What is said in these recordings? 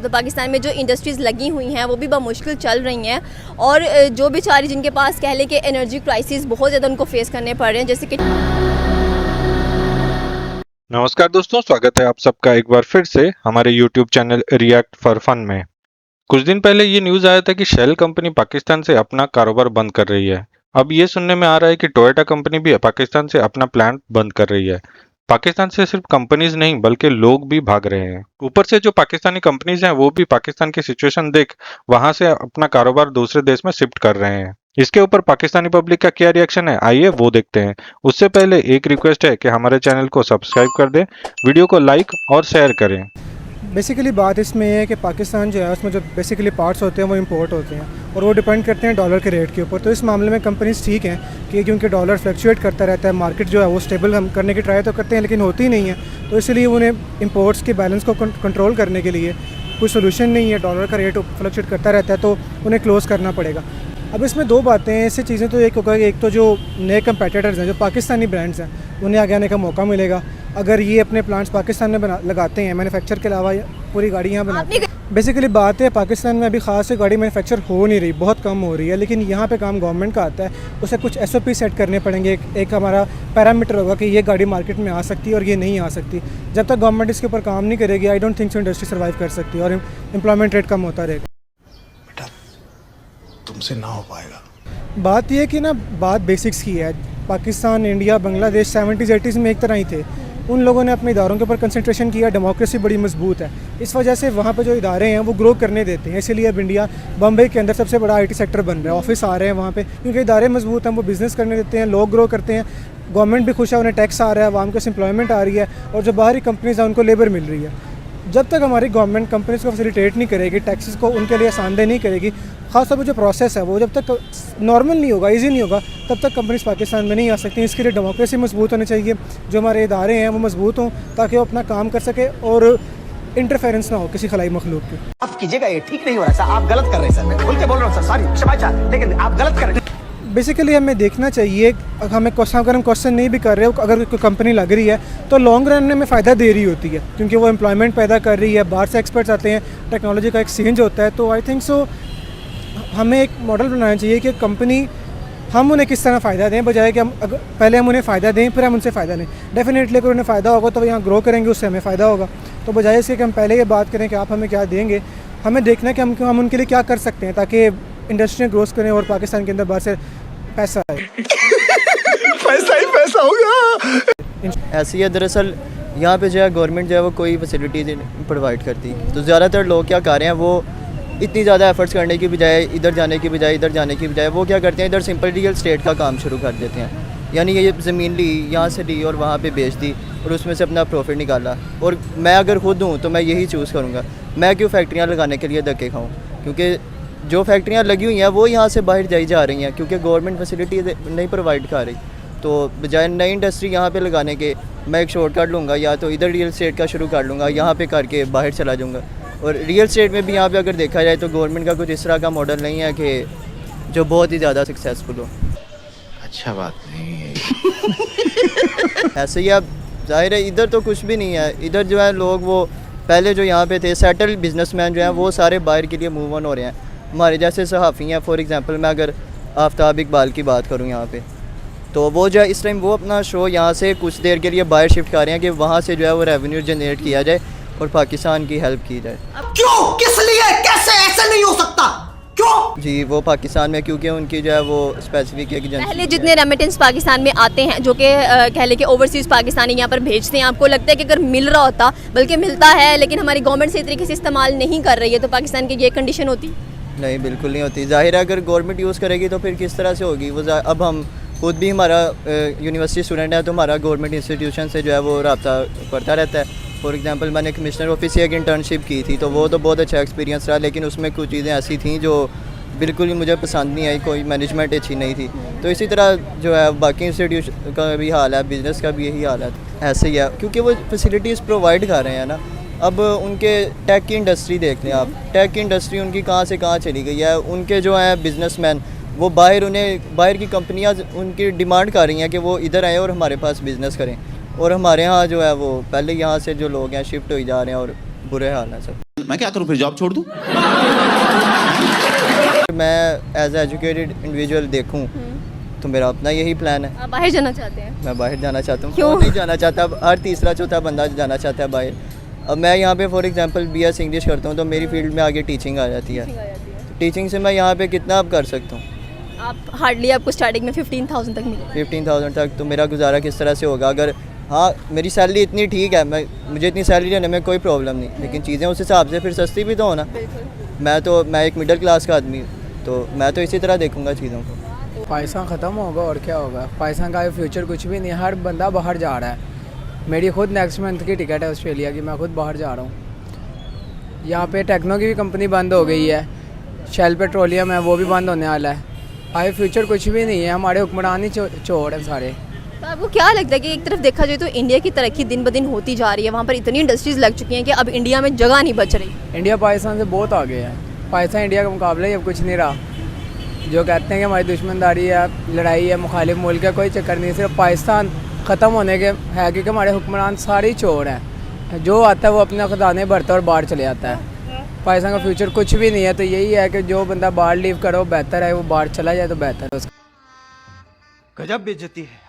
तो पाकिस्तान में जो इंडस्ट्रीज़ लगी हुई हैं वो भी बमुश्किल चल रही हैं और जो बेचारे जिनके पास कह लें कि एनर्जी क्राइसिस बहुत ज़्यादा उनको फेस करने पड़ रहे हैं, जैसे कि नमस्कार दोस्तों, स्वागत है आप सबका एक बार फिर से हमारे YouTube channel react for fun में। कुछ दिन पहले ये न्यूज़ आया था कि शेल कंपनी पाकिस्तान से अपना कारोबार बंद कर रही है। अब ये सुनने में आ रहा है कि टोयोटा कंपनी भी पाकिस्तान से अपना प्लांट बंद कर रही है। पाकिस्तान से सिर्फ कंपनीज नहीं बल्कि लोग भी भाग रहे हैं। ऊपर से जो पाकिस्तानी कंपनीज हैं वो भी पाकिस्तान की सिचुएशन देख वहां से अपना कारोबार दूसरे देश में शिफ्ट कर रहे हैं। इसके ऊपर पाकिस्तानी पब्लिक का क्या रिएक्शन है, आइए वो देखते हैं। उससे पहले एक रिक्वेस्ट है कि हमारे चैनल को सब्सक्राइब कर दें, वीडियो को लाइक और शेयर करें। बेसिकली बात इसमें ये है कि पाकिस्तान जो है उसमें जो बेसिकली पार्ट्स होते हैं वो इंपोर्ट होते हैं और वो डिपेंड करते हैं डॉलर के रेट के ऊपर। तो इस मामले में कंपनीज ठीक हैं कि क्योंकि डॉलर फ्लक्चुएट करता रहता है, मार्केट जो है वो स्टेबल हम करने की ट्राई तो करते हैं लेकिन होती नहीं है। तो इसलिए उन्हें इंपोर्ट्स के बैलेंस को कंट्रोल करने के लिए कोई सोल्यूशन नहीं है। डॉलर का रेट फ्लक्चुएट करता रहता है तो उन्हें क्लोज़ करना पड़ेगा। अब इसमें दो बातें हैं, ऐसी चीज़ें तो एक होगा, एक तो जो नए कंपेटिटर्स हैं जो पाकिस्तानी ब्रांड्स हैं उन्हें आगे आने का मौका मिलेगा अगर ये अपने प्लांट्स पाकिस्तान में लगाते हैं। मैन्युफैक्चर के अलावा पूरी गाड़ी यहाँ बनाते हैं। बेसिकली बात है पाकिस्तान में अभी ख़ास से गाड़ी मैन्युफैक्चर हो नहीं रही, बहुत कम हो रही है, लेकिन यहाँ पे काम गवर्नमेंट का आता है। उसे कुछ SOP सेट करने पड़ेंगे। एक हमारा पैरामीटर होगा कि ये गाड़ी मार्केट में आ सकती है और ये नहीं आ सकती। जब तक गवर्नमेंट इसके ऊपर काम नहीं करेगी I don't think so industry survive कर सकती और एम्प्लॉयमेंट रेट कम होता रहेगा। बेटा तुमसे ना हो पाएगा। बात यह कि ना बात बेसिक्स की है। Pakistan, India, Bangladesh 70s 80s में एक तरह ही थे। उन लोगों ने अपने इदारों के ऊपर कंसंट्रेशन किया, डेमोक्रेसी बड़ी मजबूत है, इस वजह से वहाँ पे जो इदारे हैं वो ग्रो करने देते हैं। इसीलिए अब इंडिया बम्बई के अंदर सबसे बड़ा IT सेक्टर बन रहा है, ऑफिस आ रहे हैं वहाँ पे क्योंकि इदारे मजबूत हैं, वो बिज़नेस करने देते हैं, लोग ग्रो करते हैं, गवर्नमेंट भी खुश है, उन्हें टैक्स आ रहा है, आवाम को एम्प्लॉयमेंट आ रही है और जो बाहरी कंपनीज हैं उनको लेबर मिल रही है। जब तक हमारी गवर्नमेंट कंपनीज को फैसिलिटेट नहीं करेगी, टैक्सेस को उनके लिए आसानदेह नहीं करेगी, ख़ासतौर पर जो प्रोसेस है वो जब तक नॉर्मल नहीं होगा, इजी नहीं होगा, तब तक कंपनीज पाकिस्तान में नहीं आ सकती। इसके लिए डेमोक्रेसी मजबूत होनी चाहिए, जो हमारे इदारे हैं वो मजबूत हों ताकि वो अपना काम कर सके और इंटरफेरेंस ना हो किसी खलाई मखलूक की। आप कीजिएगा, ये ठीक नहीं हो रहा सर, आप गलत कर रहे हैं सर, मैं खुल के बोल रहा हूँ सर, सॉरी शबाजा, लेकिन आप गलत कर रहे हैं। बेसिकली हमें देखना चाहिए, हमें अगर हम क्वेश्चन नहीं भी कर रहे हो, अगर कोई कंपनी लग रही है तो लॉन्ग रन में हमें फ़ायदा दे रही होती है क्योंकि वो एम्प्लॉयमेंट पैदा कर रही है, बाहर से एक्सपर्ट्स आते हैं, टेक्नोलॉजी का एक्सचेंज होता है। तो आई थिंक सो हमें एक मॉडल बनाना चाहिए कि कंपनी हम उन्हें किस तरह फ़ायदा दें, बजाय कि पहले हम उन्हें फ़ायदा दें फिर हम उनसे फ़ायदा लें। डेफिनेटली अगर उन्हें फ़ायदा होगा तो वो यहाँ ग्रो करेंगे, उससे हमें फ़ायदा होगा। तो बजाय इसके कि हम पहले ये बात करें कि आप हमें क्या देंगे, हमें देखना है कि हम उनके लिए क्या कर सकते हैं ताकि इंडस्ट्री ग्रोथ करें और पाकिस्तान के अंदर बाहर से पैसा आए। पैसा ही पैसा होगा। ऐसी है दरअसल यहाँ पे जो है गवर्नमेंट जो है वो कोई फैसिलिटीज़ प्रोवाइड करती, तो ज़्यादातर लोग क्या कर रहे हैं, वो इतनी ज़्यादा एफर्ट्स करने की बजाय इधर जाने की बजाय वो क्या करते हैं, इधर सिंपल रियल स्टेट का काम शुरू कर देते हैं। यानी ये ज़मीन ली, यहाँ से ली और वहाँ पे बेच दी और उसमें से अपना प्रॉफिट निकाला। और मैं अगर खुद हूँ तो मैं यही चूज़ करूँगा, मैं क्यों फैक्ट्रियाँ लगाने के लिए धक्के खाऊँ, क्योंकि जो फैक्ट्रियाँ लगी हुई हैं वो यहाँ से बाहर जाई जा रही हैं क्योंकि गवर्नमेंट फैसिलिटी नहीं प्रोवाइड कर रही। तो बजाय नई इंडस्ट्री यहाँ पे लगाने के मैं एक शॉर्टकट लूँगा, या तो इधर रियल स्टेट का शुरू कर लूँगा, यहाँ पे करके बाहर चला जाऊँगा। और रियल स्टेट में भी यहाँ पे अगर देखा जाए तो गवर्नमेंट का कुछ इस तरह का मॉडल नहीं है कि जो बहुत ही ज़्यादा सक्सेसफुल हो। अच्छा बात नहीं है। ऐसे ही अब जाहिर है इधर तो कुछ भी नहीं है। इधर जो है लोग वो पहले जो यहाँ पे थे सेटल बिजनेसमैन जो हैं वो सारे बाहर के लिए मूव ऑन हो रहे हैं। हमारे जैसे सहाफ़ी हैं, फॉर एग्ज़ाम्पल मैं अगर आफ्ताब इकबाल की बात करूँ यहाँ पे, तो वो जो है इस टाइम वो अपना शो यहाँ से कुछ देर के लिए बाहर शिफ्ट कर रहे हैं कि वहाँ से जो है वो रेवेन्यू जनरेट किया जाए और पाकिस्तान की हेल्प की जाए। क्यों, किस लिए, कैसे, ऐसा नहीं हो सकता, क्यों? जी वो पाकिस्तान में क्योंकि उनकी जो है वो स्पेसिफिक एक पहले जितने रेमिटेंस पाकिस्तान में आते हैं जो कि कह लें कि ओवरसीज़ पाकिस्तानी यहाँ पर भेजते हैं, आपको लगता है कि अगर मिल रहा होता, बल्कि मिलता है लेकिन हमारी गवर्नमेंट सही तरीके से इस्तेमाल नहीं कर रही है, तो पाकिस्तान की ये कंडीशन होती? नहीं, बिल्कुल नहीं होती। ज़ाहिर है अगर गवर्नमेंट यूज़ करेगी तो फिर किस तरह से होगी वो। अब हम खुद भी, हमारा यूनिवर्सिटी स्टूडेंट है तो हमारा गवर्नमेंट इंस्टीट्यूशन से जो है वो रब्ता पड़ता रहता है। फॉर एग्जांपल मैंने कमिश्नर ऑफिस से एक इंटर्नशिप की थी तो वो तो बहुत अच्छा एक्सपीरियंस रहा, लेकिन उसमें कुछ चीज़ें ऐसी थी जो बिल्कुल ही मुझे पसंद नहीं आई, कोई मैनेजमेंट अच्छी नहीं थी। तो इसी तरह जो है बाकी इंस्टीट्यूशन का भी हाल है, बिज़नेस का भी यही हाल है। ऐसे ही है क्योंकि वो फैसिलिटीज़ प्रोवाइड कर रहे हैं ना। अब उनके टेक की इंडस्ट्री देख लें आप, टेक की इंडस्ट्री उनकी कहाँ से कहाँ चली गई है। उनके जो हैं बिजनेसमैन वो बाहर की कंपनियां उनकी डिमांड कर रही हैं कि वो इधर आए और हमारे पास बिज़नेस करें, और हमारे यहाँ जो है वो पहले यहाँ से जो लोग हैं शिफ्ट हो जा रहे हैं और बुरे हाल हैं सब। मैं क्या करूं फिर, जॉब छोड़ दूं? मैं एज एजुकेटेड इंडिविजुअल देखूं तो मेरा अपना यही प्लान है। आप बाहर जाना चाहते हैं? मैं बाहर जाना चाहता हूँ। क्यों? नहीं जाना चाहता, हर तीसरा चौथा बंदा जाना चाहता है बाहर। अब मैं यहाँ पे फॉर एग्जांपल BS इंग्लिश करता हूँ तो मेरी फील्ड में आगे टीचिंग आ जाती है। तो टीचिंग से मैं यहाँ पे कितना अब कर सकता हूँ? आप हार्डली आपको स्टार्टिंग में 15,000 तक मिलेगा। 15,000 तक तो मेरा गुजारा किस तरह से होगा? अगर हाँ मेरी सैलरी इतनी ठीक है, मुझे इतनी सैलरी लेने में कोई प्रॉब्लम नहीं, लेकिन चीज़ें उस हिसाब से फिर सस्ती भी तो हो ना। मैं एक मिडिल क्लास का आदमी, तो मैं तो इसी तरह देखूँगा चीज़ों को। पैसा ख़त्म होगा और क्या होगा? पैसा का फ्यूचर कुछ भी नहीं, हर बंदा बाहर जा रहा है। मेरी खुद नेक्स्ट मंथ की टिकट है ऑस्ट्रेलिया की, मैं खुद बाहर जा रहा हूँ। यहाँ पे टेक्नो की भी कंपनी बंद हो गई है, शेल पेट्रोलियम है वो भी बंद होने वाला है। आगे फ्यूचर कुछ भी नहीं है, हमारे हुक्मरान ही चोर हैं सारे। तो आपको क्या लगता है कि एक तरफ देखा जाए तो इंडिया की तरक्की दिन ब दिन होती जा रही है, वहाँ पर इतनी इंडस्ट्रीज लग चुकी हैं कि अब इंडिया में जगह नहीं बच रही? इंडिया पाकिस्तान से बहुत आगे है, पाकिस्तान इंडिया का मुकाबला ही अब कुछ नहीं रहा। जो कहते हैं कि हमारी दुश्मनदारी है, लड़ाई है, मुखालिफ मुल्क है, कोई चक्कर नहीं। सिर्फ पाकिस्तान ख़त्म होने के है क्योंकि हमारे हुक्मरान सारे ही चोर हैं। जो आता है वो अपने खजाने भरता है और बाहर चले जाता है। पाकिस्तान का फ्यूचर कुछ भी नहीं है। तो यही है कि जो बंदा बाहर लीव करो बेहतर है, वो बाहर चला जाए तो बेहतर है उसका। गजब बेइज्जती है।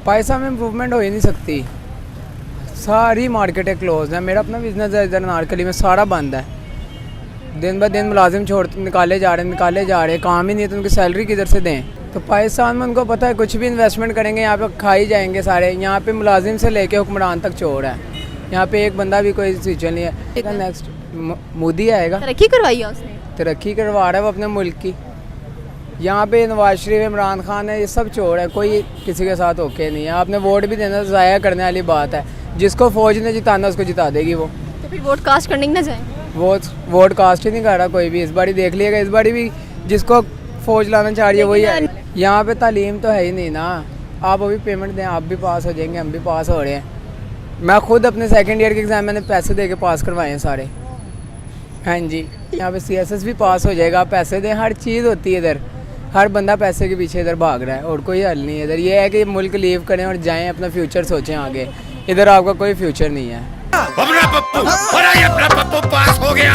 पाकिस्तान में इम्प्रूवमेंट हो ही नहीं सकती, सारी मार्केटें क्लोज हैं। मेरा अपना बिजनेस है इधर नारकली में, सारा बंद है। दिन ब दिन मुलाजिम निकाले जा रहे हैं, काम ही नहीं है तो उनकी सैलरी किधर से दें? तो पाकिस्तान में उनको पता है कुछ भी इन्वेस्टमेंट करेंगे यहाँ पे खा ही जाएंगे सारे। यहाँ पे मुलाजिम से लेके हुक्मरान तक चोर है, यहाँ पे एक बंदा भी कोई फ्यूचर नहीं है। नेक्स्ट मोदी आएगा, तरक्की करवाई है उसने, तरक्की करवा रहा है वो अपने मुल्क की। यहाँ पे नवाज शरीफ, इमरान खान है, ये सब चोर है, कोई किसी के साथ ओके नहीं है। आपने वोट भी देना, ज़ाया करने वाली बात है। जिसको फौज ने जिताना उसको जिता देगी वो। तो फिर वोट कास्ट करने ना जाए? वोट कास्ट ही नहीं कर रहा कोई भी। इस बारी देख लिएगा, इस बारी भी जिसको फौज लाना चाह रही है वही है। यहाँ पे तालीम तो है ही नहीं ना। आप अभी पेमेंट दें, आप भी पास हो जाएंगे, हम भी पास हो रहे हैं। मैं खुद अपने सेकंड ईयर के एग्ज़ाम मैंने पैसे दे के पास करवाए हैं सारे। हाँ जी, यहाँ पे CSS भी पास हो जाएगा, पैसे दें, हर चीज़ होती है इधर। हर बंदा पैसे के पीछे इधर भाग रहा है और कोई हल नहीं है इधर। ये है कि मुल्क लीव करें और जाएं, अपना फ्यूचर सोचें आगे। इधर आपका कोई फ्यूचर नहीं है। अपना पप्पू पास हो गया।